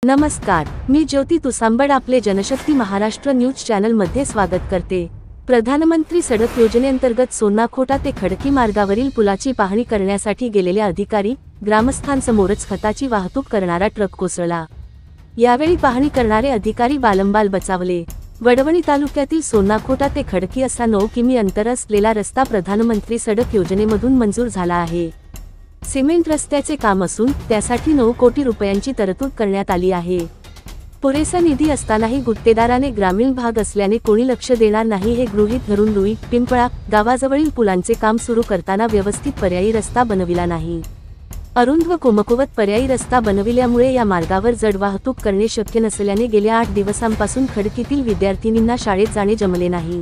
नमस्कार, मी ज्योती तुसांबड आपले Janshakti Maharashtra news channel मध्ये स्वागत करते। प्रधानमंत्री सडक योजनेअंतर्गत सोन्नाखोटा ते खडकी मार्गावरील पुलाची पाहणी करण्यासाठी गेलेले अधिकारी ग्रामस्थांसमोरच खताची वाहतूक करणारा ट्रक कोसळला। यावेळी पाहणी करणारे अधिकारी बालंबाल बचावले। वडवणी तालुक्यातील सोन्नाखोटा ते खडकी असा 9 किमी अंतर असलेला रस्ता प्रधानमंत्री सडक योजनेमधून मंजूर झाला आहे। सिमेंट रस्त्याचे काम असून त्यासाठी 9 कोटी रुपयांची तरतूद करण्यात आली आहे। पुरेसा निधी असतानाही गुत्तेदाराने ग्रामीण भाग असल्याने कोणी लक्ष देणार नाही हे गृहीत धरून रुई पिंपळा गावाजवळील पुलांचे काम सुरू करताना व्यवस्थित पर्यायी रस्ता बनविला नाही। अरुंद व कमकुवत पर्यायी रस्ता बनविल्यामुळे या मार्गावर जड वाहतूक करणे शक्य नसल्याने गेल्या 8 दिवसांपासून खडकीतील विद्यार्थिनींना शाळेत जाणे जमले नाही।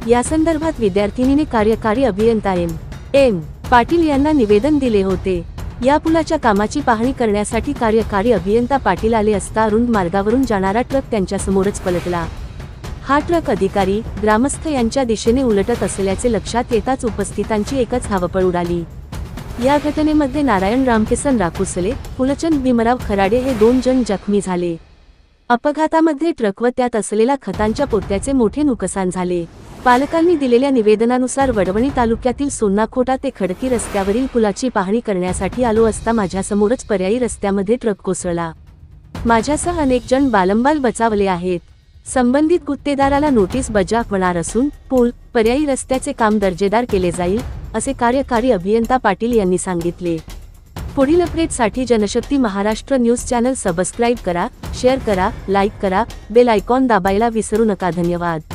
या संदर्भात विद्यार्थिनीने कार्यकारी अभियंता एम पाटील यांना निवेदन दिले होते। या पुलाच्या कामाची पाहणी करण्यासाठी कार्यकारी अभियंता पाटील आले असता अरुंद मार्गावरून जाणारा ट्रक त्यांच्यासमोरच पलटला। हा ट्रक अधिकारी ग्रामस्थ यांच्या दिशेने उलटत असल्याचे लक्षात येताच उपस्थितांची एकच धावपळ उडाली। या घटनेमध्ये नारायण रामकिसन राकुसले, फुलचंद भीमराव खराडे हे 2 जण जखमी झाले। अपघातामध्ये ट्रक व त्यात असलेल्या खतांच्या पोत्याचे मोठे नुकसान झाले। पालकांनी दिलेल्या निवेदनानुसार वडवणी तालुक्यातील सोन्नाखोटा ते खडकी रस्त्यावरील पुलाची पाहणी करण्यासाठी आलो असता माझ्यासमोरच पर्यायी रस्त्यामध्ये ट्रक कोसळला। माझ्यासह अनेक जण बालंबाल बचावले आहेत। संबंधित गुत्तेदाराला नोटीस बजावणार असून पूल पर्यायी रस्त्याचे काम दर्जेदार केले जाईल असे कार्यकारी अभियंता पाटील यांनी सांगितले। पुढील अपडेटसाठी Janshakti Maharashtra news channel subscribe करा, शेअर करा, लाईक करा, बेल आयकॉन दाबायला विसरू नका। धन्यवाद।